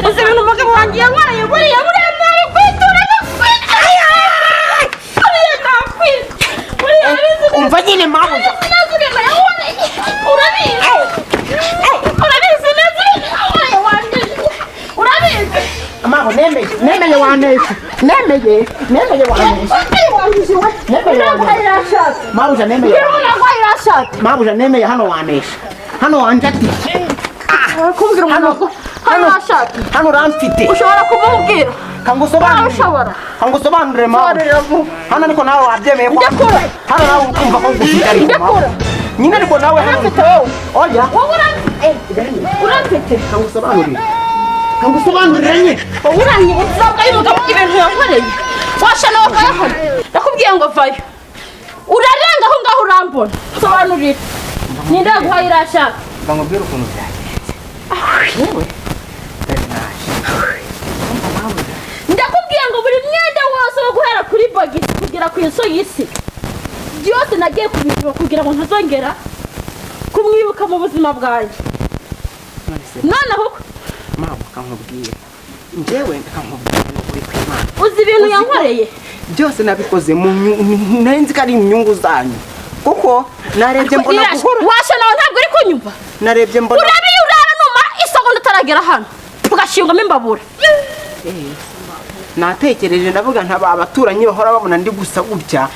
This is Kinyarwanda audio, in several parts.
uzi ibintu umugabo wanjye yankoreye buriya mwari kwitura umva nyine mabuja Mama, nemeye wanesha. Nemeye wanesha. Mabuja nemeye. Mabuja nemeye hano wanesha. Hano wanjati. Kumbwira umuntu hano washaka. Hano ramfite. Ushobora kumubwira. Kangusobanurire mabuja. Hano niko nawe wabyemeye kwa. Hano nawe ukumva ko gushikari. Nyine niko nawe hano. Oya. Urafite. Kangusobanurire. Kangusobanurire. Uranye uzabwa y'umugabo ibintu yankoreye. Washa nawe vayo. Nakubwiye ngo vayo. Urarenga aho ngaho urambona. Sobanurire. Ninde guhaye irashaka. Bangobwira ukuntu byagenze. Ndakubwiye ngo buri mwenda wose wo guhera kuri bogisi kugera ku iso y'isi. Byose nagiye kubivuga kugira ngo ntazongera kumwibuka mu buzima bwanjye. None aho Mama kankubwiye. Njyewe kankubwiye uri kwimana. uzi ibintu yankoreye. Byose nabikoze mu nzi kari inyungu zanyu. Kuko narebye mbona gukora. Washa nawe ntabwo uri kunyumva. Narebye mbona. Urabiye urara numa isegonda utaragera hano. Tugashingamo imbabura. Natekereje ndavuga ntaba abaturanyi bahora babona ndi gusa gutya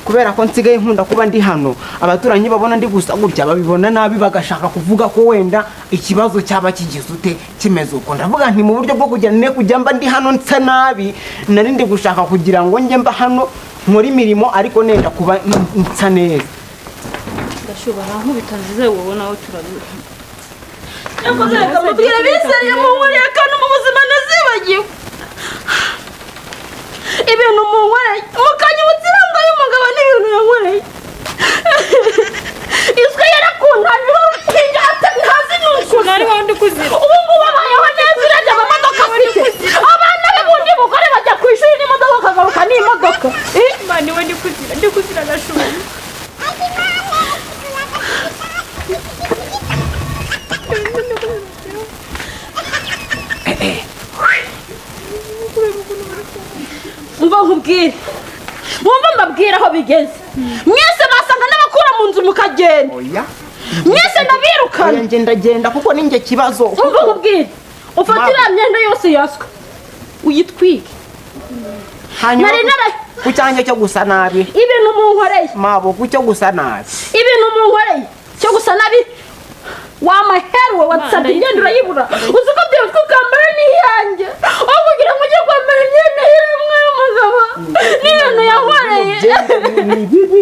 kubera ko nsigaye nkunda kuba ndi hano. Abaturanyi babona ndi gusa gutya babibona nabi bagashaka kuvuga ko wenda ikibazo cyaba kigize ute kimeze uko. Ndavuga nti mu buryo bwo kujya mba ndi hano nsa nabi nari ndi gushaka kugira ngo njye mba hano muri mirimo ariko nenda kuba nsa neza. Gashubara nk'ubitanzize wowe nawe turabiha. Yakoze kamubwira bisariye mu muri akano mu buzima nazibagiwe. Ibintu mu nkoreye mukanye utsiranga y'umugabo n'ibintu yankoreye. Iswe yarakundanye ingata ntazi nuko nari wandi kuzira. Ubu ngubu abayeho neza urajya mu modoka afite. Abana b'ubundi bukore bajya ku ishuri n'imodoka kagaruka n'imodoka. Mani we ndi kuzira Gashumba. Umva nkubwire. Mwumva mbabwira aho bigeze. Mwese basanga n'abakura mu nzu mukagenda. Oya. Mwese ndabirukana. Oya ndagenda kuko ninjye kibazo. Umva nkubwire. Ufatira myenda yose yaswa. Uyitwike. Hanyuma kucyanjye cyo gusa nabi. Ibintu mu nkoreye. Mabo kucyo gusa nabi. Ibintu mu nkoreye. Cyo gusa nabi. Wamaherwe watsabye imyenda urayibura. Uziko byo kukambara ni yanjye. Aho kugira ngo ujye kwambara imyenda y'umwe y'umugabo. N'ibintu yankoreye.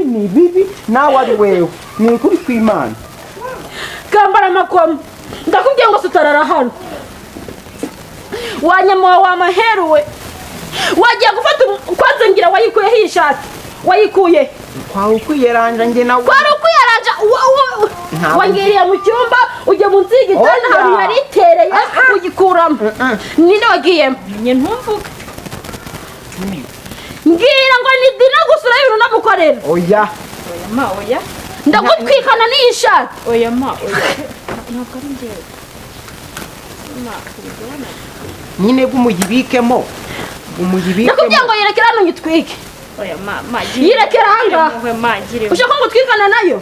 Ni bibi nawe ari wewe. Ni kuri kwimana. Kambara makoma. Ndakubwiye ngo sutarara hano. Wanyama wamaherwe. Wagiye gufata kwanza ngira wayikuyeho ishati. Wayikuye. Kwa ukuyeranja nge nawe. Kwa ukuyeranja wangiriye mu cyumba ujye mu nzigi cyane hari yaritereye ugikuramo. Ninde wagiyemo? Nye ntumvuga. Ngira ngo ni dina gusura ibintu namukorera. Oya. Oya ma oya. Ndagutwikana n'ishati. Oya ma oya. Ntabwo ari njyewe. Ma kubigana. Nyine gumuyibikemo. Nakubwiye ngo yerekera hano nyitwike. Oya ma yirekera hanga. Ushaka ngo twikana nayo?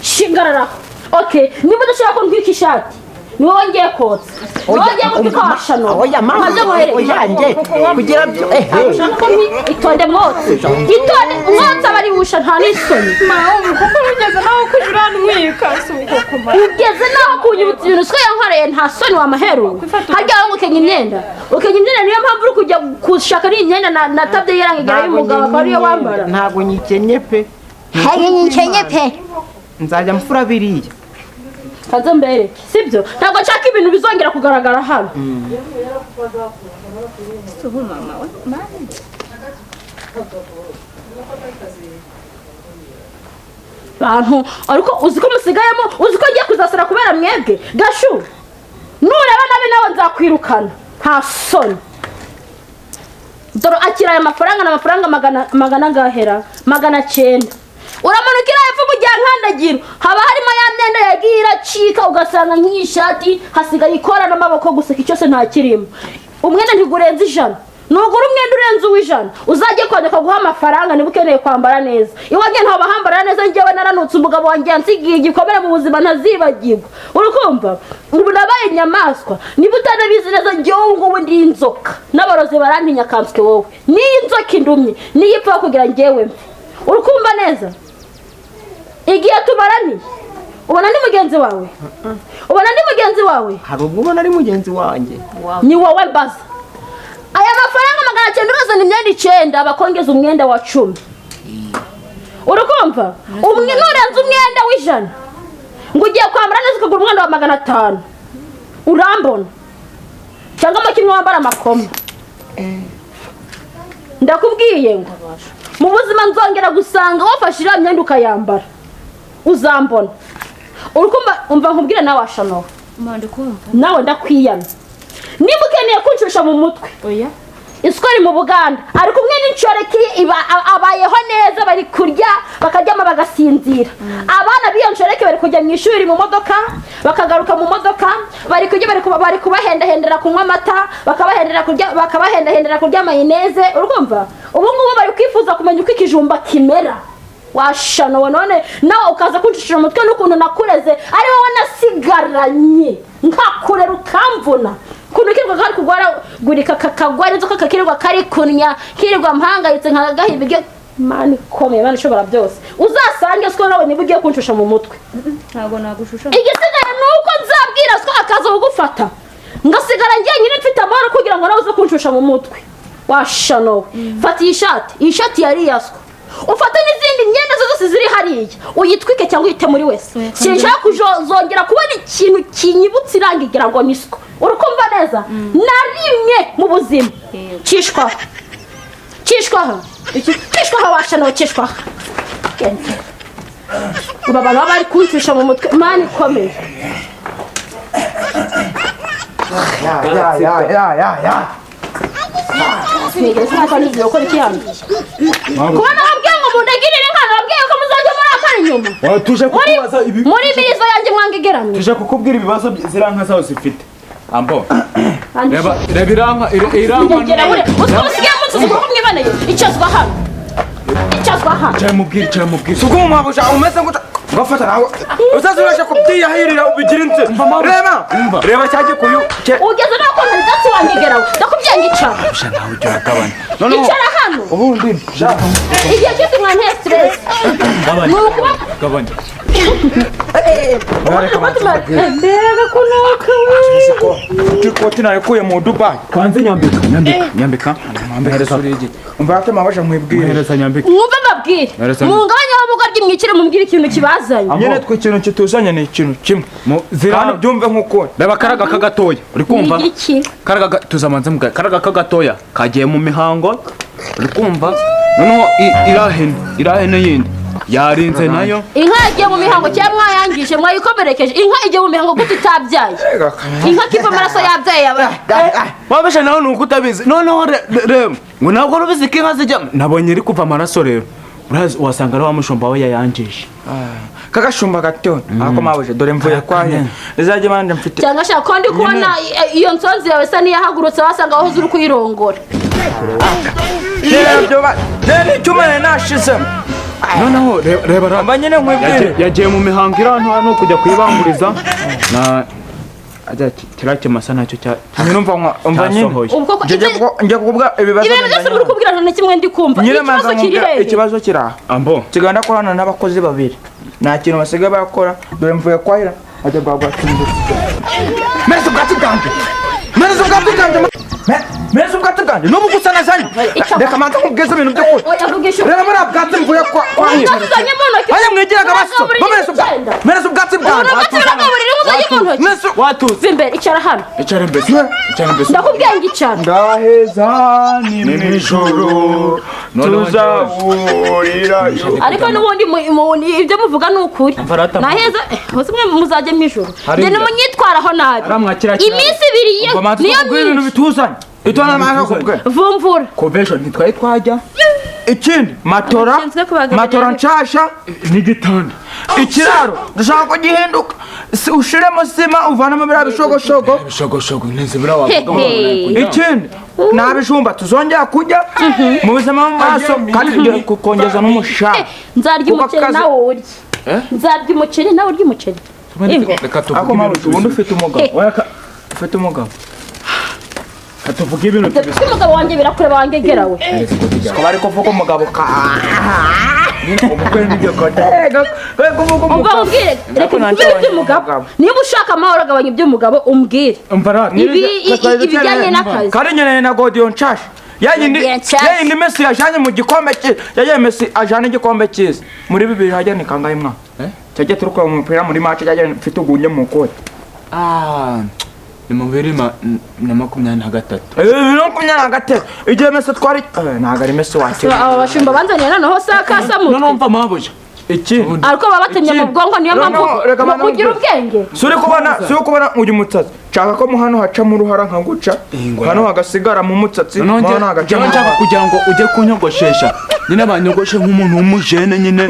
Shingarara. Okay, niba udashaka ko ndwika ishati. Ni wowe ngiye kotsa. Ngiye gutwasha no. Oya mama. Oya nge kugira byo itonde mwotse. Itonde mwotse bari busha nta n'isoni. Ma kuko ugeze naho kujura n'umwika suko kuma. Ugeze naho kunyibutsa ibintu siko yankoreye nta soni wa maheru. Harya ngo ukenya imyenda. Ukenya imyenda niyo mpamvu uri kujya kushaka ari imyenda natabye yarangigera y'umugabo akaba ariyo wambara. Ntago nyikenye pe. Haye nyikenye pe. Nzajya mfura biriya. Kaza mbere sibyo ntabwo nshaka ibintu bizongera kugaragara hano. Suhu mama we mani. Bantu ariko uziko musigayemo uziko ngiye kuzasara kubera mwebwe Gashu nureba nabi nawe nzakwirukana nta soni. Doro akira aya mafaranga n'amafaranga magana ngahera 900. Uramanukira hepfo mu gihe nkandagira haba harimo ya n'imyenda yagiye iracika ugasanga nk'ishati hasigaye ikora n'amaboko gusa cyose nta kirimo umwenda ntigurenza 100 nugura umwenda urenze uw'ijana uzajye kwandika guha amafaranga niba ukeneye kwambara neza iwanjye ntaho bahambara neza njyewe naranutse umugabo wanjye yansigiye igikomere mu buzima ntazibagirwa urukumva ubu nabaye inyamaswa niba utanabizi neza njyewe ngubu ndi inzoka n'abarozi barantinya kanswe wowe niyi inzoka indumye niyi ipfa kugira njyewe mfe urukumva neza igihe tumaraniye ubona ndi mugenzi wawe ubona ndi mugenzi wawe hari ubwo ubona ari mugenzi wanjye ni wowe mbaza aya mafaranga 900 urazana imyenda 9 bakongeza umwenda wa 10 urukumva umwe nurenza umwenda w'ijana ngo ugiye kwambara neza ukagura umwenda wa 500 urambona cyangwa kimwe wambara amakoma ndakubwiye ngo mu buzima nzongera gusanga wafashe iriya myenda ukayambara uzambona urukumva umva nkubwire nawe ashanowe nawe ndakwiyana niba ukeneye kunshusha mu mutwe oya isukari mu Buganda ari kumwe n'inshoreke abayeho neza bari kurya bakaryama bagasinzira abana b'iyo nshoreke bari kujya mu ishuri mu modoka bakagaruka mu modoka bari kurya bari kubahendahendera kunywa amata bakabahendahendera kurya mayoneze urumva ubu ngubu bari kwifuza kumenya uko ikijumba kimera washanowe none nawe ukaza kunshishira umutwe n'ukuntu nakureze ari wowe nasigaranye nkakurera ukamvuna kuntu kirwa kari kugwaragurika kakagwara inzoka kakirirwa kari kunya kirirwa mpangayitse nkagahiba ibyo mani komeye mani shobora byose uzasange siko nawe niba ugiye kunshusha mu mutwe ntago nagushusha igisigaye nuko nzabwira siko akaza kugufata ngasigara ngiye nyine mfite amahoro kugira ngo nawe uze kunshusha mu mutwe washanowe fata iyi shati yari yaswa ufata n'izindi myenda zose ziri hariya uyitwike cyangwa uyite muri wese sinshaka kuzongera kubona ikintu kinyibutse irangigira ngo nisiko urukumva neza na rimwe mu buzima cishwaho washanowe cishwaho ubu abantu baba bari kunshusha mu mutwe mani ikomeye kubona wabwiye ngo mundagirire nkana wabwiye ko muzajya muri akari inyuma tuje kukubaza ibi muri mirizo yanjye mwangegeramye tuje kukubwira ibibazo ziranka zaho zifite ambo reba iranka usigaye munsi usigaye kumwibaneye icazwa hano cyamubwira suko umabusha umeze ngo ngafata nawe uzazurasha kubyiyahirira ubigira inze reba cyajye kuyu ugeze no konta ndetse wangegerawe ndakubwiye ngicara usha nawe ujya gabanya icara hano ubundi igihe cyose mwana stress gabanya mbega kunuka tikoti narekuye mu Dubai kwanze nyambika hereza urege umva ate mabasha mwibwire hereza nyambika mwumve mbabwire mungabanya aho mugarye mwikire mumbwire ikintu kibazanye nyene twe ikintu kituzanye ni ikintu kimwe zirana byumve nkuko reba karaga kagatoya uri kumva karaga tuzamanze mbwa karaga kagatoya kagiye mu mihango uri kumva noneho irahene yindi yarinze nayo inka yagiye mu mihango cyangwa mwayangije mwayikomerekeje inka igiye mu mihango gute itabyaye inka kiva amaraso yabyaye wabesha nawe nuko utabizi noneho reba ngo ntabwo rubizi ko inka zijya nabonye iri kuva amaraso rero wasanga ari wa mushumba we yayangije kagashumba gato ako mabuje dore mvuye kwahe izajye bande mfite cyangwa shaka ko ndi kubona iyo nsonzi yawe sa niyahagurutse wasanga aho zuri kuyirongora rero cyumane nashizemo noneho reba ramba nyine nkwibwire yagiye mu mihango irantu no kujya kuyibanguriza na ajya kirake masa nacyo cya umva nyine njye kubwa ibibazo byose muri kubwira nta kimwe ndi kumva ikibazo kiri he ikibazo kiraha ambo kiganda korana n'abakozi babiri nta kintu basigaye bakora dore mvuye kwahira ajya gwagwa kindu Mezo gatuganje Mezo gatuganje no mugusana zanyu reka manza kubweza ibintu byo kuri rero muri abgatse mvuye kwahira aya mwegeraga baso Mezo gatse bwanyu watuze imbere icara hano icara mbese ndakubwiye ngo icara ndaheza ni mw'ijoro tuzahurirayo ariko n'ubundi ibyo muvuga ni ukuri naheza hose mwe muzajye mu ijoro njye nimunyitwaraho nabi iminsi 2 niyo myinshi vumvura convention ntitwari twajya ikindi matora nshasha n'igitanda ikiraro dushaka ko gihinduka ushiremo sima uvanamo biriya bishogoshogo neza birawavuga ikindi nta bijumba tuzongera kurya mu buzima mu maso kandi tugiye kongeza n'umushahara nzarya umuceri nawe urye nzarya umuceri nawe urya umuceri reka tuvuge ubundi ufite umugabo tuvuge ibintu dufite umugabo wanjye birakureba wangegera we ko bari kuvuga umugabo umugore n'ibyo kode ubwo umbwire reka kubera iby'umugabo niba ushaka amahoro agabanya iby'umugabo umbwire ibijyanye n'akazi kandi nkeneye na godiyo nshasha yayindi Messi yajanye mu gikombe cye yaye Messi ajana igikombe cyiza muri 2000 hajya ni kangahe mwa cyaje turuka mu mupira muri match yaje mfite ugunye mu kote ni mu 2023 2023 igihe Messi twari ntago ari Messi wacu aba bashumba banzaniye noneho sakasa mutwe numva mabuja iki ariko babatemye mu bwonko niyo mpamvu kugira ubwenge suri kubona uyu mutsatsi chaka ko muhano haca mu ruhara nkaguca hano hagasigara mu mutsatsi hano hagaca nshaka kugira ngo ujye kunyogoshesha nyine banyogoshe nk'umuntu w'umujene nyine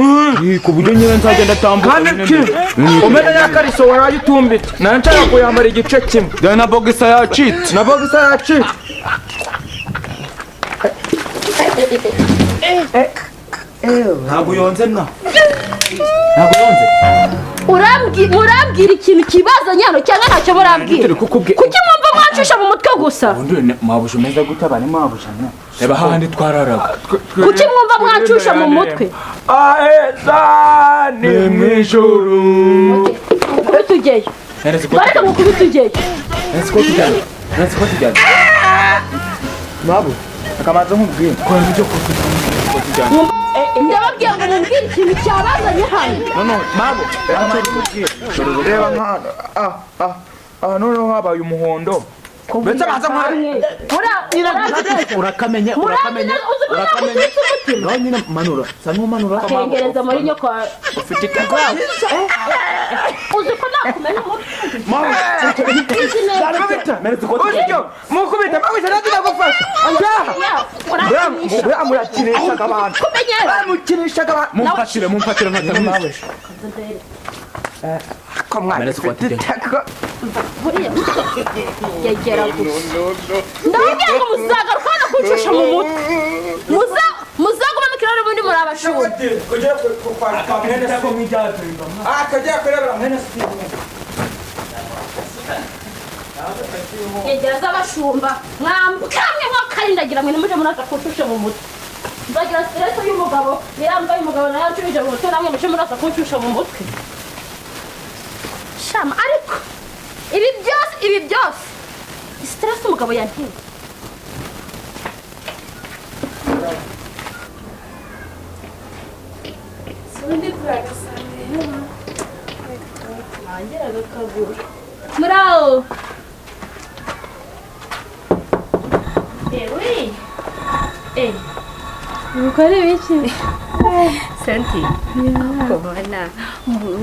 ku buryo nyine nzagenda tambuka umenya yakariso waraye utumbitse nayo nshaka kuyambara igice kimwe dore na bogisa yacitse ntabwo yonze murambwira ikintu kibazanye hano cyangwa ntacyo murambwira kuki mwumva mwancisha mu mutwe gusa mwabuje umeze gute bari mwabuje reba hahandi twararaga kuki mwumva mwancisha mu mutwe aheza ni mw'ijuru mukubita ugeyo bareka mukubita ugeyo nzi ko tujyana mabu akamanza nkubwira ko nibyo ko tujyana ndababwiye ngo mumbwire ikintu cyabazanye hano no mabu reba nk'aha noneho habaye umuhondo mbese baza urakamenya nawe nyine manura sa n'umanura akengereza muri nyoko ufite itaka uzi ko nakumenya mukubita mabuje nagira gufasha murakinishaga abantu mukinishaga abantu mumfatire nkatari ko mwana ufite itaka yegera gusa ndababwira ngo muzagaruka hano kuncisha mu mutwe muzaguma mukirana n'ubundi muri abashuri yegera z'abashumba mwambukamwe mwakarindagira mwe nimuje muraza kuncisha mu mutwe nzagira stress y'umugabo nirambaye umugabo nayo anshubije mu mutwe namwe muje muraza kuncisha mu mutwe shama ariko ibi byose stress umugabo yanteye sundi kuragasanga nangera gakagura murao Ukore biki? Senti Kubona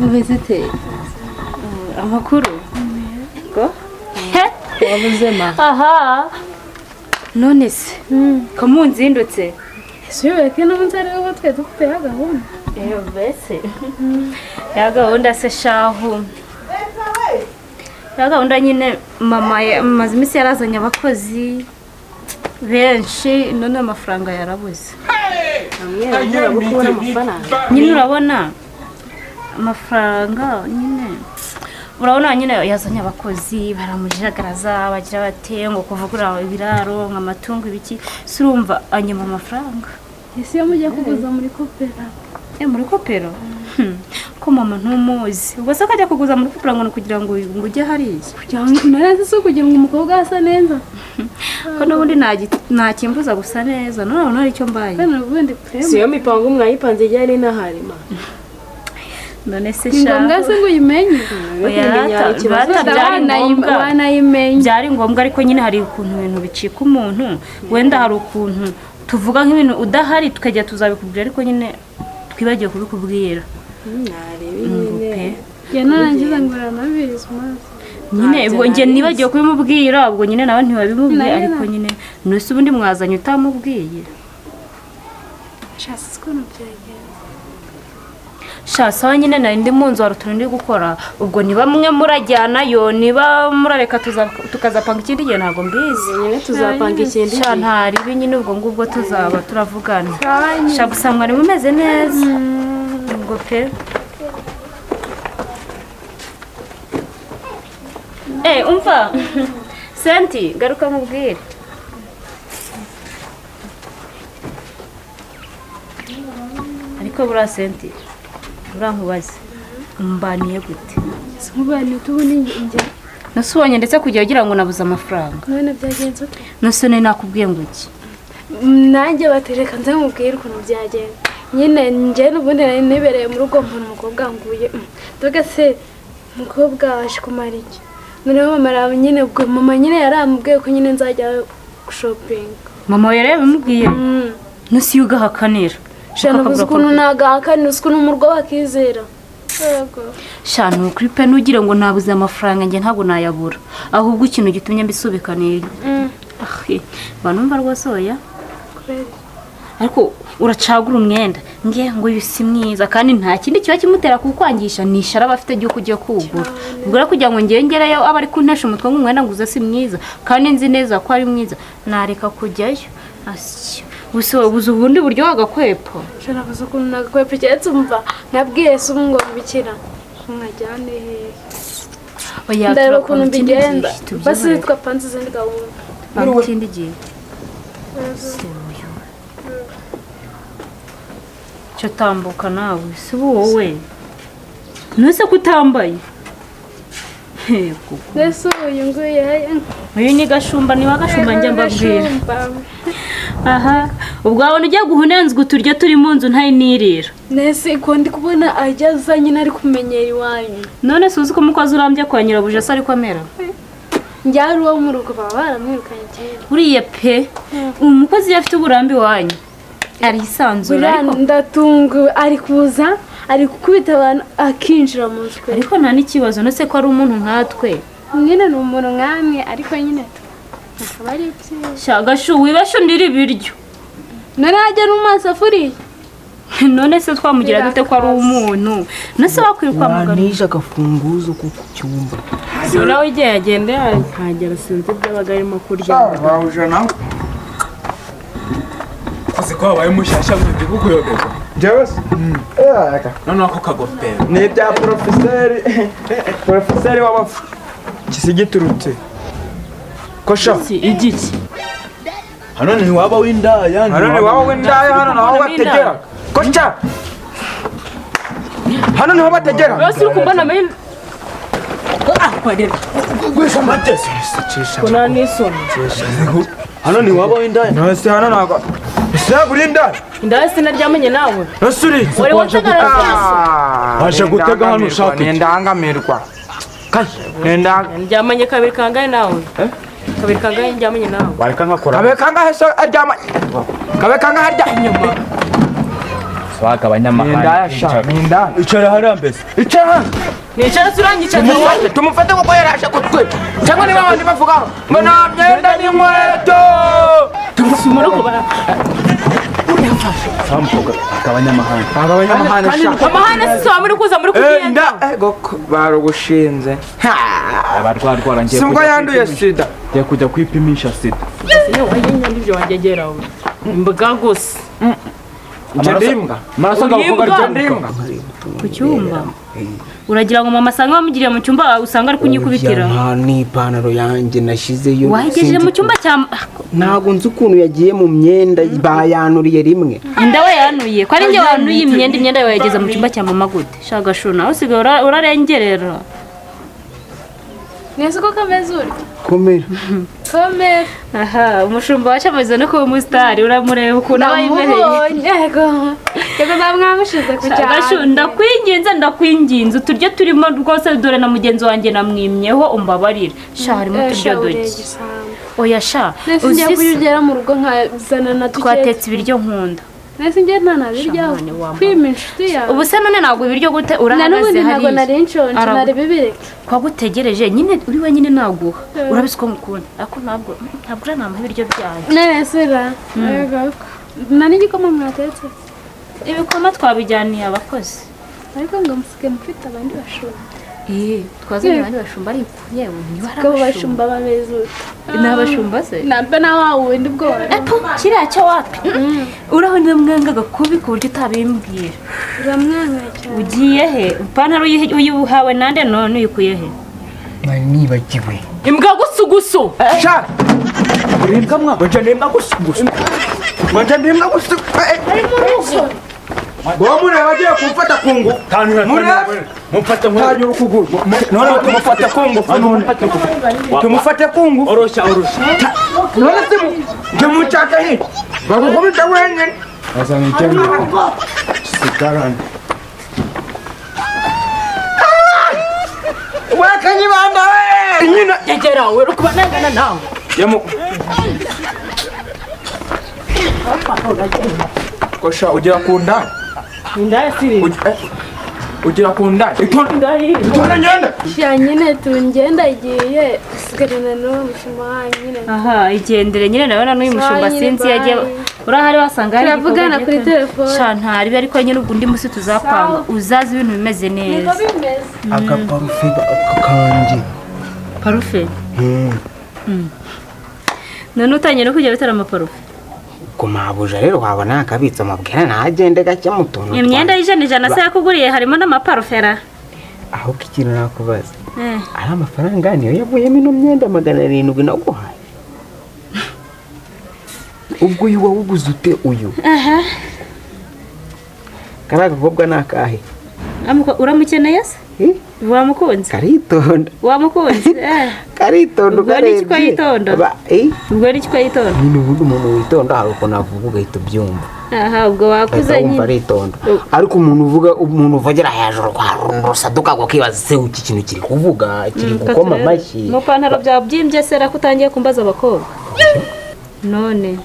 umeze amakuru ko wabuzema aha none se kamunzindutse Siweke n'umunzari wo twe dufite gahunda bese ya gahunda se shahu ya gahunda nyine mama amaze iminsi yarazanye abakozi benshi none amafaranga yarabuze nyine urabona amafaranga nyine urabona nyine yazanye abakozi baramujagaraza bagira bate ngo kuvugura ibiraro nk'amatungo ibiki surumva anyuma amafaranga ese yo mujye kuguza muri kopera muri kopero ko mama ntumuzi ubwo se akajya kuguza muri kopera ngo kugira ngo ujye hariya kugira ngo narazi so kugira ngo umukobwa asa neza ko n'ubundi nta kimbuza gusa neza none ari cyo mbaye si yo mipango mwayipanze ijyanye n'aharima none se ngombwa se ngo uyimenye byari ngombwa ariko nyine hari ukuntu ibintu bicika umuntu wenda hari ukuntu tuvuga nk'ibintu udahari tukajya tuzabikubwira ariko nyine twibagiye kubikubwira narangiza ngo uranabizi nyine ubwo njye nibagiye kubimubwira ubwo nyine nawe ntiwabimubwiye ariko nyine nose ubundi mwazanye utamubwiye shasi ukuntu byagenda sha sawa nyine nari ndi mu nzu hari utuntu ndi gukora ubwo niba mwe murajyanayo niba murareka tukazapanga ikindi gihe ntabwo mbizi nyine tuzapanga ikindi sha ntari ibi nyine ubwo ngubwo tuzaba turavugana sha gusa mwari mumeze neza ngo pe umva senti garuka nkubwire ariko buriya senti urankubaze umbaniye gute nkubaniye tubone njye nasubonye ndetse kujya ugira ngo nabuze amafaranga none byagenze ute nasone nakubwiye ngo iki nanjye batereka nze nkubwire ukuntu byagenda nyine njye n'ubundi nari nibereye mu rugo mbona umukobwa nguye tuvuga se umukobwa waje kumara iki noneho mama nyine ubwo mama nyine yaramubwiye ko nyine nzajya gushopinga mama yari yabimubwiye nusi yugahakanira shana kuzi ukuntu nagahakanira uzi ukuntu umurwa wakizera shana ukuri pe ntugire ngo nabuze amafaranga njye ntabwo nayabura ahubwo ikintu gitumye mbisubikanira banumva rwose oya ariko uracagura umwenda nge ngo uyu si mwiza kandi nta kindi kiba kimutera kukwangisha ni ishara aba afite ryo kujya kugura ubwo rero kugira ngo ngereyo aba ari kuntesha umutwe nk'umwenda ngo uze si mwiza kandi nzi neza ko ari mwiza nareka kujyayo ubuze ubundi buryo wagakwepa shana kuzi ukuntu nagakwepa keretse umva nabwiye se ubu ngo bikira mwajyane hehe ndareba ukuntu mbigenda basi twapanze izindi gahunda ikindi gihe cyo tambuka nawe si wowe nuse kutambaye mbese uyu nguyu uyu ni gashumba ni wa gashumba njya mbabwira aha ubwo wabona ujya guhunenzwa uturyo turi mu nzu ntari nirira nese ko ndi kubona ajya aza nyine ari kumenyera iwanyu none suzi ko umukozi urambye kwa nyirabuja se ariko amera njyari uwo mu rugo baba baramwirukanye kera uriya pe umukozi afite uburambe iwanyu arisanzura ariko ndatunguwe ari kuza ari gukubita abantu akinjira mu nzu ariko nta n'ikibazo nose ko ari umuntu nkatwe nyine ni umuntu nkamwe ariko nyine akaba ari byiza gashu wibashundira ibiryo narajya no mu masafuriya none se twamugira dute ko ari umuntu nose wakwiruka mugana nije agafunguzo ku cyumba nawe igihe yagenda yahagera sinzi ibyabaga arimo kurya wahuje nawe uzi ko wabaye mushyashya mu gihugu yoberwa njyewe se noneho ako kagofero ni ibya porofeseri w'abapfu kisi giturutse ko sha igiki hano ni waba w'indaya hano ni waba w'indaya hano naho bategera ko sha hano niho bategera bose uri kumbona meni gwesha amatesi kuna n'isoni hano ni waba w'indaya nose hano ntabwo ese buri indaya indaya sinaryamenye nawe nose uri wari wategara waje gutega hano ushaka iki ndangamirwa ndyamanye kabiri kangahe nawe kabiri kangahe ndyamanye nawe wareka nkakora kabe kangahe se aryama kabe kangahe arya inyuma swaga abanyamahanga icara hariya mbese icara nicara turangica tumufate kuko yarashe kutwe cyangwa niba abandi bavuga ngo nta myenda n'inkweto tumusumura kubara sampuga akabanyamahanga amahane si muri kuza muri kugenda barugushinze abarwarwara ngiye sibwo yanduye sida ngiye kujya kwipimisha sida ibyo wangegeraho imboga gusa ndimbwa maraso gavuga ndimbwa ku cyumba uragira ngo mama asanga bamugiriye mu cyumba usanga ari kunyikubitira ni ipantaro yanjye nashyizeyo wayigejeje mu cyumba cya ntabwo nzi ukuntu yagiye mu myenda bayanuriye rimwe inda we yanuye ko ari njye wanuye imyenda yawe yageze mu cyumba cya mama gute shaka shuri nawe usigaye urarengerera nese ko kameze uri komera komera aha umushumba wacu amaze no kuba umusitari uramureba ukuntu aba yimereye yego yego bamwamushize ku cyaro ndakwinginze uturyo turimo rwose dore na mugenzi wanjye namwimyeho umbabarire sha harimo uturyo duke oya sha nese njya kuyugera mu rugo nkazana na twatetse ibiryo nkunda nese njye ntanabiryaho kwima inshuti yawe ubu se none ntabwo ibiryo gute urahagaze ntabwo nari nshonje nari bibireke twagutegereje nyine uri wenyine naguha urabizi ko mukunda ariko ntabwo uranamuha ibiryo byanjye nese ra nari igikoma mwatetse ibikoma twabijyaniye abakozi ariko ngo musige mufite abandi bashumba twazanye abandi bashumba ariko yewe abo bashumba bameze ni abashumba se nambe na wa wundi bwora kiriya cyo wapi urabona mwanga gakubi ku buryo utabimbwira uramwanga cyane ugiye he ipantaro uyuhawe nande none uyikuye he nibagiwe imbwa gusugusu sha urembwa mwa baje nembwa gusugusu baje nembwa gusugusu ari mu rugo Bomure bagiye kumfata kungu. Murebe. Mufate Ntanyo ukuguru. none tumufate kungu. Tumufate kungu. Orosha. None simu. Ngemuchaka hii. Bakugumita wenye. Asa ngikende. Sigarani. Wakanyi banda we. nyina yegera we rukubanangana nawe Yemu. Kosha ugira kunda. indaya siri Ugira kunda. Itonda nyanda. sha nyine tungenda igiye sigarana no mushuma nyine aha igendere nyine nabona n'uyu mushumba sinzi yagiye urahari wasanga hari turavugana kuri telefone shantari ariko nyine ubwo undi musi tuzapanga uzazi ibintu bimeze neza Agaparufe kanje. parufe none utangiye no kujya bitara amaparufe Kumabuja rero wabona akabitsa amabwira nagende gake mutuntu. imyenda y'ijana se yakuguriye harimo n'amaparufera Aho kikintu nakubaza. Ari amafaranga niyo yavuyemo ino myenda 700 naguhaye. Ubwo uyu wawuguze ute uyu? Karaga gobwa nakahe? uramukeneye se wamukunze Karitonda. wamukunze Karitonda ubwo ari cyo yitonda ubwo ari cyo yitonda Nino ubundi umuntu witonda hari uko navuga ugahita ubyumva. aha ubwo wakuze Wumva aritonda. Ariko umuntu uvugira hejuru kwa rusaduka ngo kibaza se iki kintu kiri kuvuga kiri gukoma amashyi. mu pantaro bya byimbye sera kutangiye kumbaza abakobwa none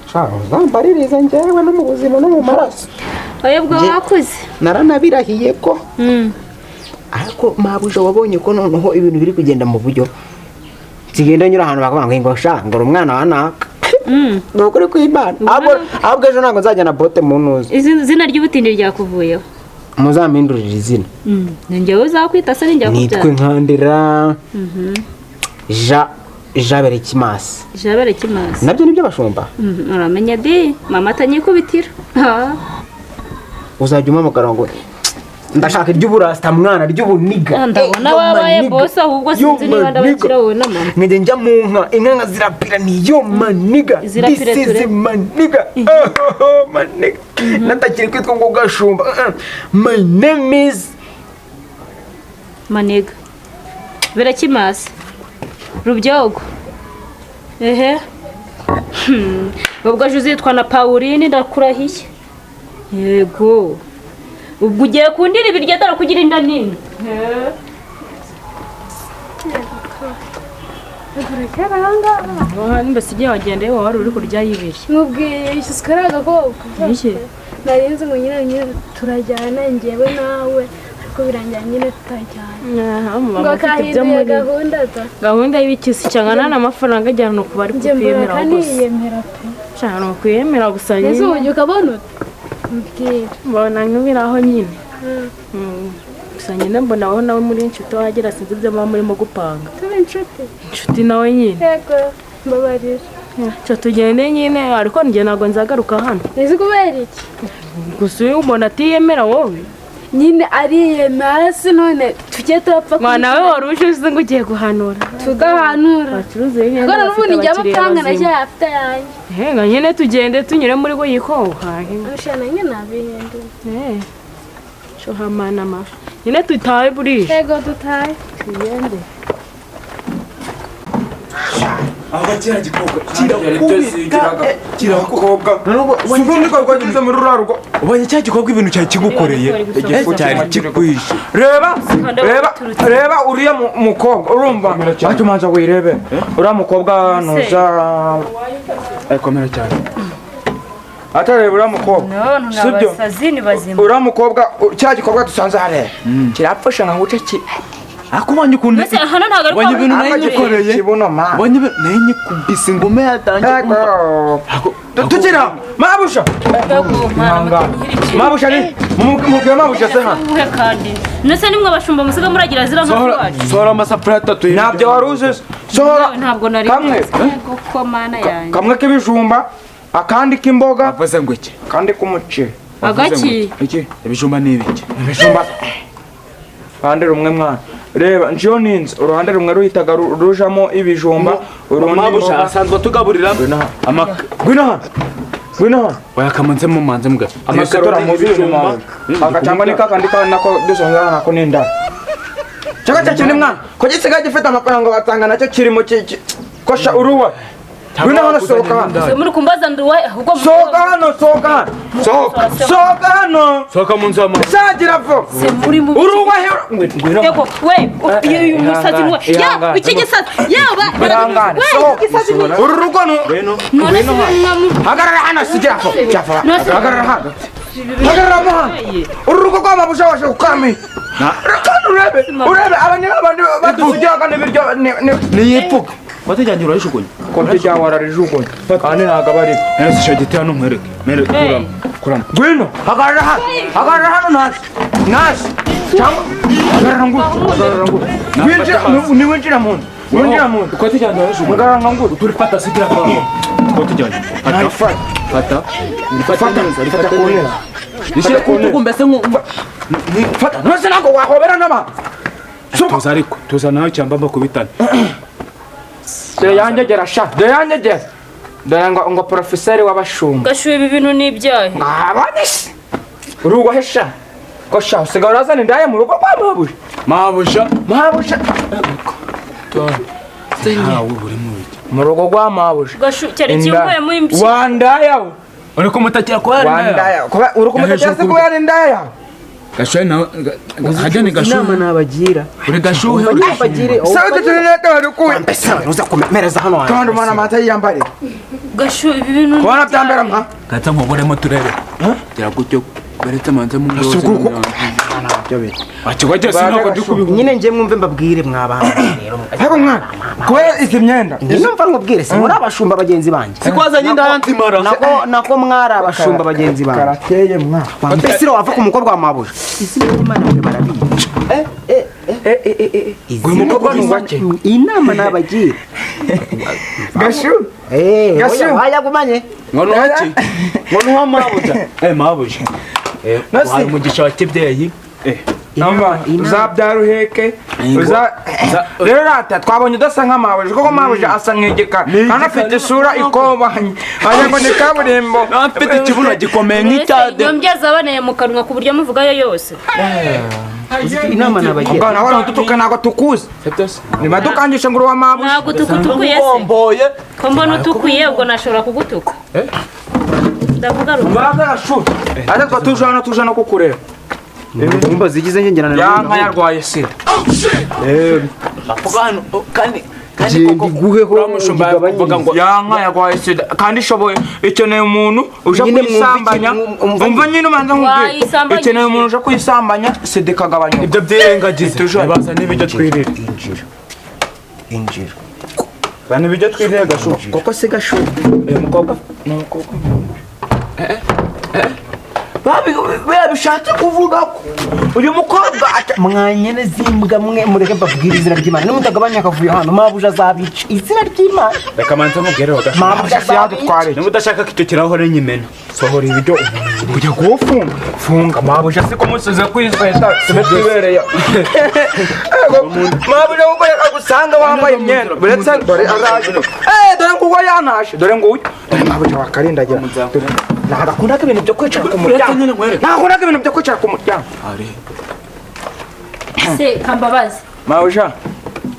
zambaririza njyewe no mu buzima no mu maraso. oya ubwo wakuze Naranabirahiye ko ariko mabuja wabonye ko noneho ibintu biri kugenda mu buryo kigenda nyura ahantu bakavuga ngo shangara umwana wanaka nukuri kw'Imana ahubwo ejo ntabwo nzajya na bote mu ntuzi izina ry'ubutindi ryakuvuyeho muzampindurira izina njyewe uzakwita se ninjya nitwe kubyara nkandira jabere kimasi jabere kimasi nabyo nibyo bashumba uramenye di mama atanyikubitira uzajya umpamagara ngo ndashaka iry'uburasta mwana ry'ubuniga ndabona wabaye boss ahubwo sinzi niba ndabakira wowe na mama ngende njya mu inka zirapira niyo maniga Zirapira maniga maniga natakiri kwitwa ngo gashumba my name is maniga birakimase rubyogo ehe ubwo uzitwa na Pauline ndakurahiye yego ubwo ugiye kundira ibiryo dara kugira inda nini mbese igihe wagendeye wowe wari uri kurya yibeshye mubwiye ishyizwe ari agakobwa narinzi ngo nyine turajyana njyewe nawe ariko birangira nyine tutajyana ngo kahinduye gahunda y'ibikisi cyangwa n'amafaranga ajyana ku bari kukwiyemera gusa kaniyemera pe cyane kwiyemera gusa ese nyine uburyo ukabona ute mbwira mbona nk'ibiraho nyine gusa nyine mbona wowe nawe muri inshuti wagera sinzi ibyo muba murimo gupanga tube inshuti nawe nyine yego mbabarira cyo tugende nyine ariko njye ntabwo nzagaruka hano ese kubera iki gusa uyu umuntu atiyemera wowe nyine ariyemera se none tujye turapfa mwana we wari uje uzi ngo ugiye guhanura tugahanura bacuruza y'imyenda ariko n'ubundi njya amafaranga nashya afite yanjye henga nyine tugende tunyure muri go yikohahe ushana nyine nabihinduye shohamana amafi nyine tutahe burije yego dutahe tugende Abakira gikobwa kirakobwa ubundi ko rwageze muri rurarugo ubonye cya gikobwa ibintu cyari kigukoreye cyari kikwishe reba uriya mukobwa urumva acyo manza wirebe uriya mukobwa nuza komera cyane atareba uriya mukobwa sibyo bazima uriya mukobwa cya gikobwa dusanze hariya kirapfusha nka nguce akubonye ukuntu mbese hano ntabwo ari bonye ibintu kwa nayikoreye kibuno ma bonye nayo nyikubise ingome yatangiye tukira mabusha mabusha ni mubwira mabusha se hano uhe kandi nese nimwe abashumba musiga muragira zira nka kwacu sohora amasafuriya atatu ntabyo wari uzi sohora ntabwo nari kamwe ko mana yanjye kamwe k'ibijumba akandi k'imboga avuze ngo iki akandi k'umuceri agaki iki ibijumba ni ibiki ibijumba uruhande rumwe mwana reba njiyo ninzi uruhande rumwe ruhitaga rujamo ibijumba urundi mabusha asanzwe tugaburira gwino hano wayakamanze mu manze mbwa amakarora mu bijumba agacangwa nikakandi nako dusonga nako ninda chaka cyane mwana ko gisigaye gifite amafaranga batanga nacyo kirimo kosha uruwa gwino hano sohoka hano muri kumbaza nduwe ahubwo sohoka hano sohoka hano sohoka mu nzu ya mama sagira vo se muri mu uruwa gwino yego we uyu musazi we ya iki gisazi yaba we gisazi uru rugo none se hagarara hano sigira vo hagarara hano hagarara mo hano uru rugo rw'amabusha washe ukami urebe abandi badusigira n'ibiryo niyipfuka watujyanye urayishukunye konti ryawe wararijugunye kandi ntabwo aba ari nese cyo gitera no mwereke kurama gwino hagarara hano nasi cyangwa hagarara ngo winjira mu nzu uko tujyanye urayishukunye hagarara ngo turi fata sigira kwa uko tujyanye fata fata ku ntera ishyire ku ntugu mbese fata nose ntabwo wahobera n'abantu tuza ariko tuza nawe cyamba bakubitana dore yanyegera sha dore yanyegera dore ngo porofeseri w'abashumba gashuye ibi bintu ni ibyahe ngabanise urugo hesha ko sha usigaye urazana indaya mu rugo rwa mabusha hawe buri mu rugo rwa mabusha gashu cyari kimwe mu impi wandaya uri kumutakira kwa wandaya uri kumutakira se ko yari indaya gashuye nawe hajyane gashuye inama nabagira uri gashuye bagire sawa tutunete bari kuwe mbese uza kumereza hano wanjye kandi umwana mata yiyambare gashu ibi bintu kubona byambera mpa kata nkoboremo turebe gira gutyo beretse manze mu ngose akigwa cyose ntabwo dukubiho nyine ngiye mwumve mbabwire mwabana rero ariko mwana kubera izi myenda numva nkubwire se muri abashumba bagenzi banjye sikwazanye ndayanzimara nako mwari abashumba bagenzi banjye karateye mwana mbese wava ku mukobwa wa mabuje izi n'Imana mwe barabica izi mukobwa ni wake inama nabagira gashu gashu wayagumanye ngono haki ngono wa mabuje mabuje nasi umugisha wa kibyeyi uzabyara uheke rero rata twabonye udasa nk'amabuje kuko mabuje asa nk'igikara kandi afite isura ikobanye wagira ngo ni kaburimbo afite ikibuno gikomeye nk'icyade yombyaza abaneye mu kanwa ku buryo muvugayo yose inama nabagira ubwo nawe ututuka ntabwo tukuzi niba dukangisha ngo uruwa mabuje ntabwo tukutukuye se ko mbona utukuye ubwo nashobora kugutuka ndavuga rumwe barashura ariko tuje no kukureba imba zigize ngengerana yanka yarwaye sida apugano kandi guheho muvuga ngo yanka yarwaye sida kandi ishoboye ikeneye umuntu uje kuyisambanya umva nyine umanza nkubwire ikeneye umuntu uje kuyisambanya sida ikagabanyuka ibyo byirengagize baza n'ibyo twirira injira bana ibyo twirira gashu koko se gashu umukobwa bishatse kuvuga ko uyu mukobwa mwanyene zimbwa mwe mureke mbabwira izina ry'Imana nimutagabanya akavuyo hano mabuje azabica izina ry'Imana reka manze mubwire gashu mabuje azadutware niba udashaka kitokiraho re nyimena sohora ibiryo kujya kufunga mabuje siko musize kwizweta simetwibereye mabuje uko yakagusanga wambaye imyenda buretse dore araje dore nguwo yanashe dore nguwo dore mabuje wakarindagira nagakunda ibintu byo kwicara ku muryango nagakunda ibintu byo kwicara ku muryango se kambabazi mabuje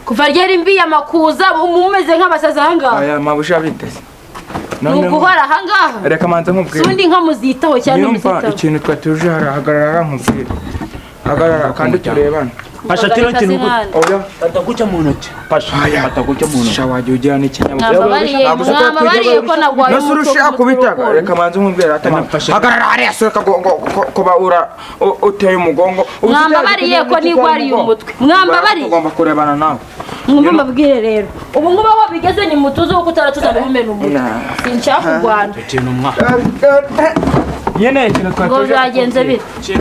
kuva ryari mbi amakuza umumeze nk'abasaza ahangaha aya mabuje biteze nuguhora ahangaha reka manze nkubwire sundi nkamuzitaho cyane umuzitaho ikintu twatuje hagarara nkubwire hagarara kandi turebana Pasha kino kintu oya ataguca mu ntoki pasha ataguca mu ntoki shawaje ugira n'ikinyabuzima mwambabariye ko nagwaye nasurushe akubitaga reka manze nkumbwira atanafashe hagarara hariya soka kuba uteye umugongo mwambabariye ko nigwariye umutwe mwambabariye ugomba kurebana nawe mwumva mbabwire rero ubu ngubu aho bigeze ni mutuzo kuko utaratuza bihumena umutwe sinshaka kurwana kintu mwa nyene kintu ngo byagenze bite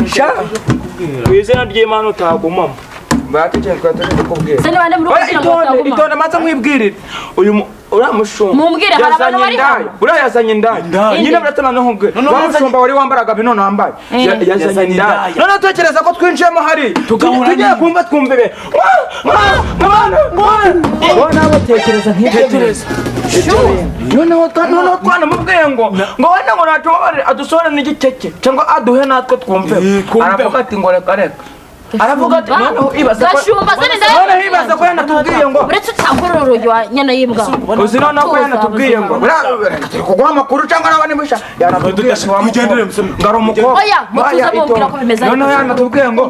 kwizina ry'Imana utagumamo batugenda twatuje kubwira se nibande muri kugira ngo utaguma itonde maze mwibwirire uyu uramushumba mumbwire hari abantu bari hano urayazanye indaya nyine buratana no nkubwire wamushumba wari wambaraga bino nambaye yazanye indaya none tekereza ko twinjiyemo hari tugiye kumva twumvire bona abo tekereza nkitekereza noneho twana mubwiye ngo wenda ngo natubare adusore n'igikeke cyangwa aduhe natwe twumve aravuga ati ngo reka reka aravuga ati noneho ibaza ko noneho ibaza ko yanatubwiye ngo uretse utangurura urugi wa nyana y'imbwa uzi noneho ko yanatubwiye ngo reka turi kuguha amakuru cyangwa n'abandi musha yanatubwiye ngari umukobwa oya mutuza mumbwira ko bimeze noneho yanatubwiye ngo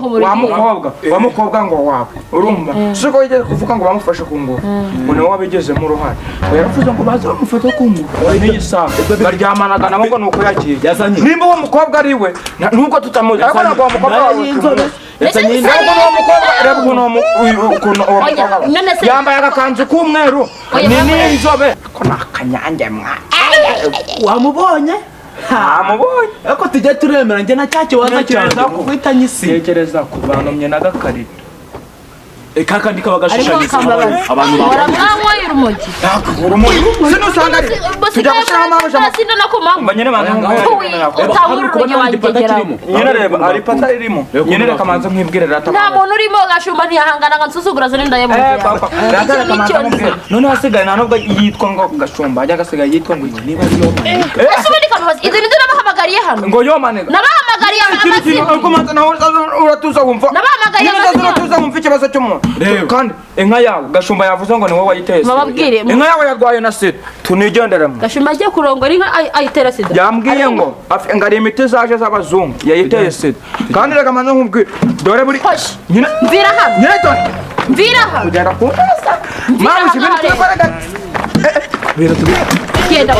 wa mukobwa ngo wawe urumva siko yigeze kuvuga ngo bamufashe ku ngufu noneho wabigezemo uruhare yaravuze ngo baze bamufate ku ngufu n'iyi saha baryamanaga nabo ngo nuko yagiye nimba uwo mukobwa ari we nubwo tutamuzi ariko ntabwo uwo mukobwa wawe yambaye agakanzu k'umweru ni n'inzobe ko ni akanyange mwa wamubonye amubonye ariko tujye turemera njye na cya kibazo cyaza kukwita nyisi tekereza ku bantumye n'agakarito kakandi kaba gashushanyiza abantu baramwanyweye urumogi sinusanga ari tujya gushiraho amabujama mbanyene utangurura urugi wangegera nyene reba ari pata irimo nyene reka manze nkibwire rata nta muntu urimo gashumba ntiyahangana ngo nsuzugura zone ndayemuye none hasigaye nta nubwo yitwa ngo gashumba ajya gasigaye yitwa ngo niba ari yomane ese ubundi kamubaza izi nizo nabahamagariye hano ngo yomane nabahamagariye ariko manze nawe uratuza wumva nabahamagariye uratuza wumva ikibazo cy'umuntu kandi inka yawe gashumba yavuze ngo ni wowe wayiteye bababwire inka yawe yarwaye na sida tunigenderemo gashumba agiye kurongora inka ayitera sida yambwiye ngo ngari imiti zaje z'abazungu yayiteye sida kandi reka manze nkubwire dore buri nyine mvira hano nyine dore mvira hano kugera ku neza mama ibintu tubikora gake ibintu tubikora genda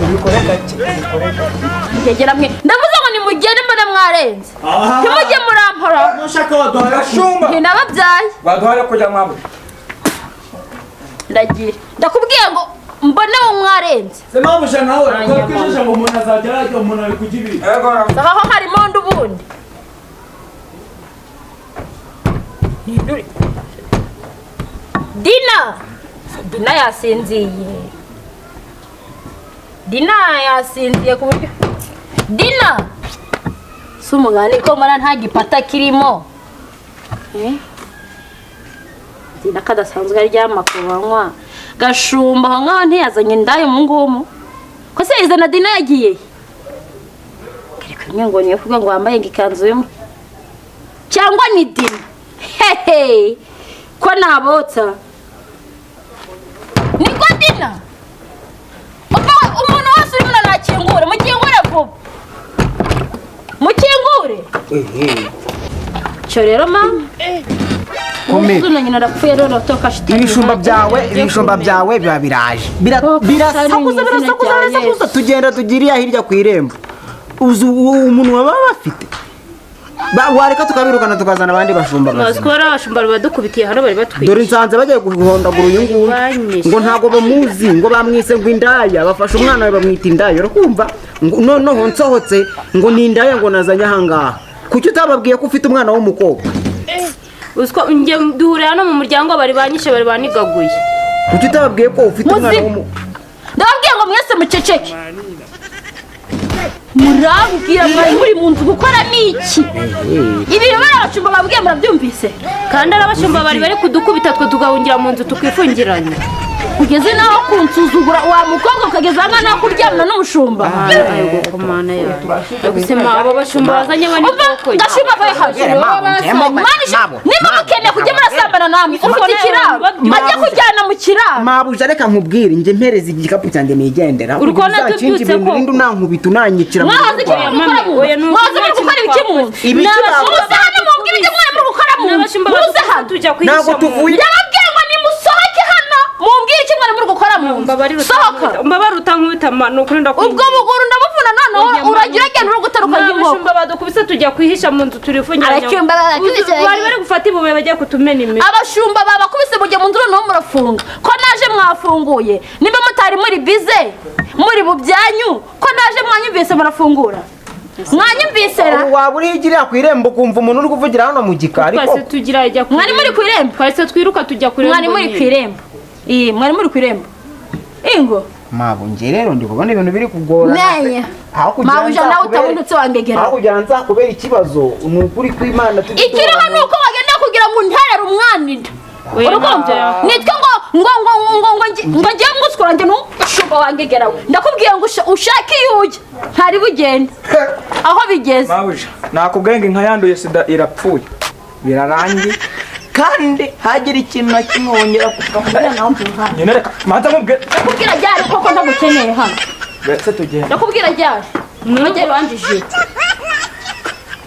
ubikore gake ngegera mwe ndavuze ngo nimugende mbona mwarenze ntimujye murampora nushaka waduha gashumba nababyaye baduha kujya mwabo ndagira ndakubwiye ngo mbone wo mwarenze sema musha nawe kwishisha ngo umuntu azagera ariko umuntu ari kujibira sabaho harimo ndubundi Dina yasinziye ku buryo Dina si umugani ko mbona nta gipata kirimo Dina kadasanzwe aryama ku banywa gashumba aho ngaho ntiyazanye indayo mu ngumu ko se izana Dina yagiye kiri kumwe ngo niyo kuvuga ngo wambaye ikanzu y'umwe cyangwa ni Dina hehe ko nabotsa niko Dina umuntu wese urimo nakingure mukingure vuba mukingure cyo rero mama Umuzuna nyina rapfuye rero toka shitani ibishumba byawe biba biraje birasakuza tugenda tugiriya hirya ku irembo uzu umuntu waba bafite wareka tukabirukana tukazana abandi bashumba bazikora abashumba badukubitiye hano bari batwiye dore nsanze bagiye guhondagura uyu nguyu ngo ntago bamuzi ngo bamwise ngo indaya bafashe umwana we bamwita indaya urakumva noneho nsohotse ngo ni indaya ngo nazanye ahangaha kuki utababwiye ko ufite umwana w'umukobwa uziko nge duhurira hano mu muryango bari banyishe bari banigaguye kuki utababwiye ko ufite umwana w'umukobwa ndababwiye ngo mwese muceceke murambwira muri mu nzu gukora niki ibintu barabashumba babwiye murabyumvise kandi arabashumba bari kudukubita twe tugahungira mu nzu tukifungiranye kugeze naho kunsuzugura wa mukobwa ukageza nka naho kuryamana n'umushumba ayo komana ya gusema abo bashumba bazanye bani koko gashumba vaye hajuru niba mukeneye kujya murasambana namwe ufite ikiraro majye kujyana mu kiraro mabuja reka nkubwire nje mpereza igikapu cyanjye nigendera urikona tubyutse ko ibintu nankubita unanyicira mwahoze ikiraro mwahoze muri gukora ibiki mu nzu n'abashumba hano mubwire ibyo mwari muri gukora mu nzu n'abashumba tujya kwihisha ntabwo tuvuye ndababwiye ngo nimusohoke hano mumbwire icyo mwari muri gukora mu nzu sohoka mbabari utankubita ni ukuri ndakubwira ubwo buguru ndabuvuna noneho uragira agenda uri gutaruka nk'inkoko n'abashumba badukubise tujya kwihisha mu nzu turifungiranye abashumba bari bari gufata ibuye bagiye kutumena imitwe abashumba babakubise mujya mu nzu noneho murafunga ko naje mwafunguye niba mutari muri bize muri bubyanyu ko naje mwanyumvise murafungura mwanyumvise ra waba urigirira ku irembo kumva umuntu uri kuvugira hano mu gikari twese tugira ijya mwari muri ku irembo twese twiruka tujya ku irembo mwari muri ku irembo mwari muri ku irembo ingo mabu nje rero ndi kubona ibintu biri kugorana nenya mabuja nawe utabundutse wangegera aho kugira nzakubera ikibazo ni ukuri kw'Imana ikiriho ni uko wagenda kugira ngo unterere umwana inda urukumva nitwe ngo ngiye ngusukura njye n'umushumba wangegera we ndakubwiye ngo ushake iyo ujya ntari bugende aho bigeze mabuja nakubwenga inka yanduye sida irapfuye birarangiye kandi hagira ikintu na kimwe wongera kuvuga nawe mvuga nyine reka manza mubwire ndakubwira ryari koko ndagukeneye hano ndetse tugenda ndakubwira ryari mwongere wanjije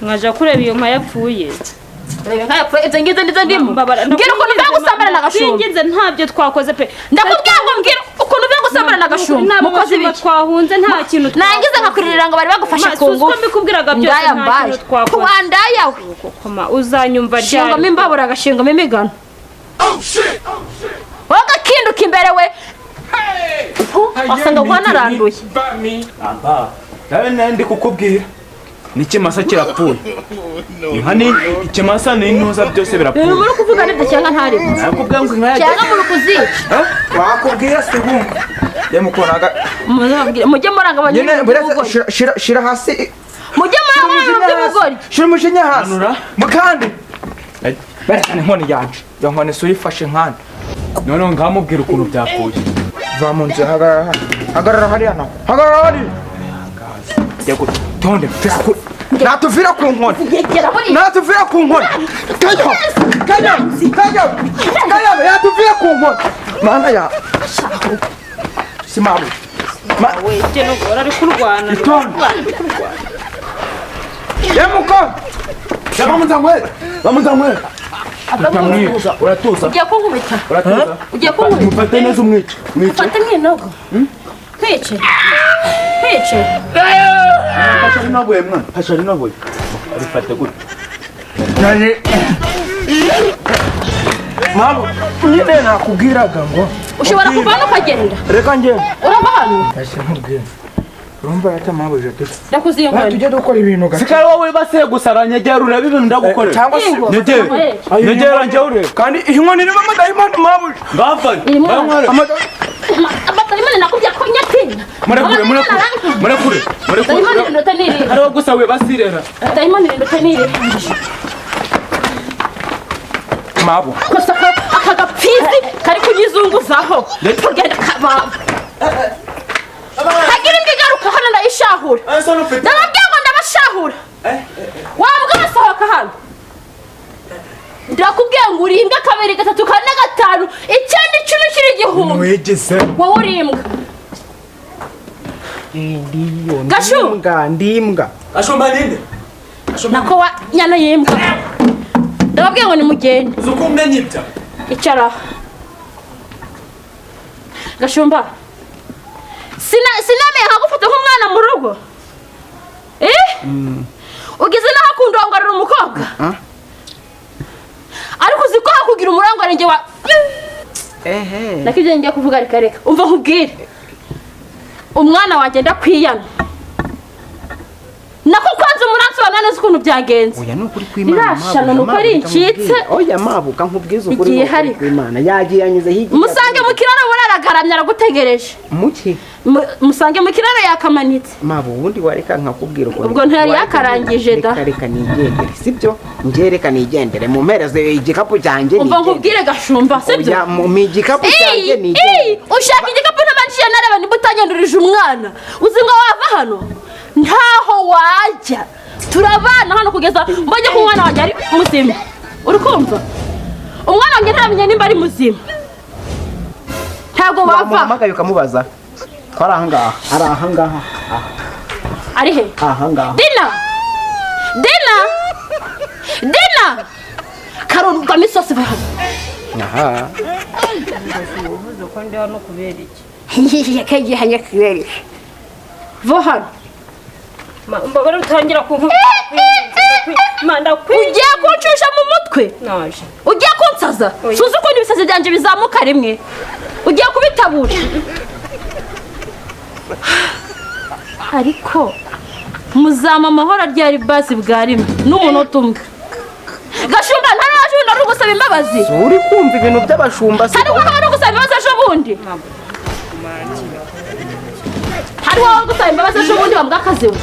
mwaje kureba iyo nka yapfuye ibyo ngizo ndizo ndimo mbwira ukuntu uvuye gusambana n'agashumba singize ntabyo twakoze pe ndakubwira ngo mbwira ukuntu uvuye gusambana n'agashumba mukoze ibiki twahunze nta kintu nangize nkakuririra ngo bari bagufashe ku ngufu mbikubwiraga byose nta kintu twakoze wandayawe uzanyumva ryari shingamo imbabura agashingamo imigano wowe agakinduka imbere we wasanga wanaranduye nawe ndi kukubwira n'ikimasa kirapfuye inka ni ikimasa n'intuza byose birapfuye muri kuvuga nibyo cyangwa ntari nakubwira ngo inka cyangwa muri kuzica wakubwira se bumva yemukonaga mujye muranga abanyabugori shira hasi mujye muranga abanyabugori shira umujinya hasi mukandi berekane inkoni yanje iyo nkoni si uyifashe nkandi noneho ngamubwira ukuntu byapfuye va mu nzu hagarara hariya nawe hagarara hariya tonde firakuri natuvira ku nkoni natuvira ku nkoni kajya yatuvira ku nkoni mana ya si mabu wejye n'ugora ari kurwana itonde yemuko bamuzanywera uratuza ugiye kunkubita uratuza ugiye kunkubita mufate neza umwice mufate nk'inogo kwice kwice hashari nabuye mwana hashari nabuye arifate gutya nani mabu nyine nakubwiraga ngo ushobora kuvana ukagenda reka ngende urava hano ese nkubwira urumva ata mabu je tuti ndakuziye ngo tujye dukora ibintu gake sikari wowe base gusara nyegera urebe ibintu ndagukorera cyangwa se nyegera njye urebe kandi iyi nkoni irimo amadayimoni mabu ngafanye amadayimoni nakubye ko nyatinya murekure dayimoni rindota niri hariho gusa we basirera dayimoni rindota niri mabu gusa aka gapfizi kari kunyizunguzaho tugenda kababa hagira imbwa igaruka hano ndayishahura ndababwira ngo ndabashahura wambwa basohoka hano ndakubwiye ngo uri imbwa kabiri gatatu kane gatanu icyenda icumi kiri igihumbi wegeze wowe uri imbwa ndimbwa ashumba ninde nako wa nyana y'imbwa ndababwiye ngo nimugende uzi uko umenya ibyo icara gashumba sinamenye nkagufata nk'umwana mu rugo ugeze n'aho kundongorera umukobwa ariko uzi ko hakugira umurangwa njye wa nako ibyo ngiye kuvuga reka umva nkubwire umwana wanjye ndakwiyana nako kwanza umunansobanura neza ukuntu byagenze oya nukuri kw'Imana irashana nuko ari incitse oya mabuka nkubwiza ukuri igiye hari kw'Imana yagiye yanyuze hirya musange mu kiraro buraragaramye aragutegereje muki musange mu kiraro yakamanitse mabu ubundi wareka nkakubwira ukuntu ubwo ntiyari yakarangije da reka nigendere sibyo ngiye reka nigendere mu mpereze igikapu cyanjye umva nkubwire gashumba sibyo oya mu igikapu cyanjye nigendere ushaka igikapu n'amanjiye nareba niba utanyandurije umwana uzi ngo wava hano ntaho wajya turabana hano kugeza mbonye ko umwana wanjye ari muzima uri kumva umwana wanjye ntamenya nimba ari muzima ntabwo wava wamuhamagaye ukamubaza ko ari ahangaha ari ahangaha ari he ahangaha dina urugamo isosi va hano aha uvuze ko ndi hano kubera iki kagiye hanya kubera va hano mbabara utangira manda ugiye kuncisha mu mutwe naje ugiye kunsaza suzi ukuntu ibisazi byanje bizamuka rimwe ugiye kubitabura ariko muzama amahoro ryari basi bwa rimwe n'umunota umwe gashumba ntarajunda ari gusaba imbabazi uri kumva ibintu by'abashumba se hari wowe ari gusaba imbabazi ejo bundi hari wowe gusaba imbabazi ejo bundi wambwa akazi we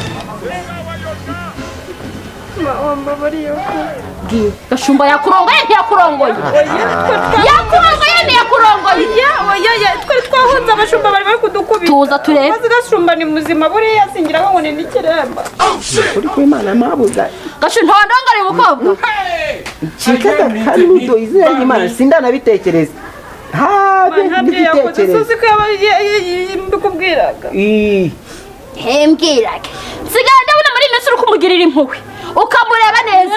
gashumba yakurongoye ntiyakurongoye yakurongoye ntiyakurongoye twari twahunze abashumba bari bari kudukubita tuza turebe maze gashumba ni muzima buriya singira ngo ni n'ikiremba uri kwimana mabuza gashumba ntawandongore umukobwa chikaga kanudo izina ry'Imana sindanabitekereza habe nditekereza suzi ko mbikubwiraga hembwiraga nsigaye ndabona muri mesi uri kumugirira impuhwe ukamureba neza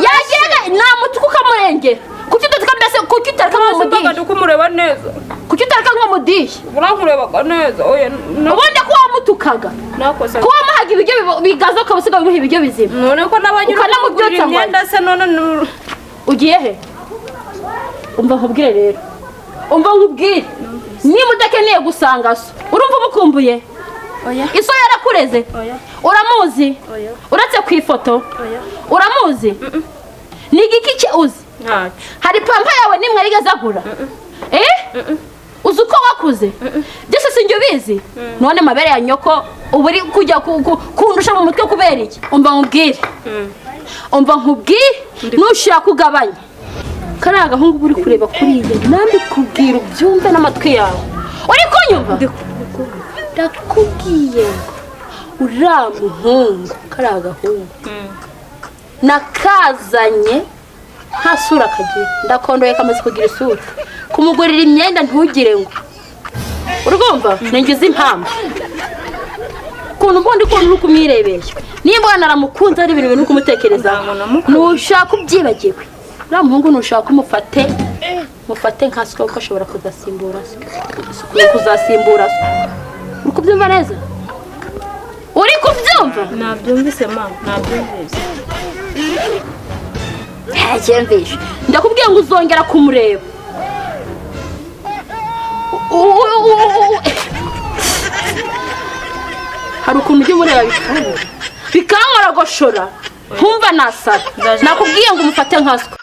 yagiraga namutuka ukamurengera kuki utareka mbese kuki utareka nk'umudishi kumureba neza kuki utareka nk'umudishi urankurebaga neza oya ubundi ko wamutukaga nakosa ko wamuhaga ibiryo bigaza ukabusiga bimuha ibiryo bizima none ko n'abanyura ukanamubyutsa imyenda se none ugiye he umva nkubwire rero umva nkubwire niba udakeneye gusanga so urumva umukumbuye iso yarakureze uramuzi uretse ku ifoto uramuzi ni igiki cye uzi hari pampa yawe nimwe yarigeze agura uzi uko wakuze byose sinjye ubizi none mabere ya nyoko ubu uri kujya kundusha mu mutwe kubera iki umva nkubwire nushaka kugabanya kariya agahungu uri kureba kuriya nambi kubwira ubyumve n'amatwi yawe uri kunyumva ndakubwiye ngo uriya muhungu kariya agahungu nakazanye nta sura kagira ndakondoye kamaze kugira isura kumugurira imyenda ntugire ngo urumva ningize impamvu ukuntu mbundi ukuntu uri kumwirebesha nimba naramukunze ari ibintu uri kumutekereza ntushaka ubyibagiwe uriya muhungu ntushaka mufate nka siko ko ashobora kuzasimbura uri kubyumva neza uri kubyumva nabyumvise mama nabyumvise ntacyemvishe ndakubwiye ngo uzongera kumureba hari ukuntu ujya umureba bikankoragoshora nkumva nasara nakubwiye ngo umufate nka siko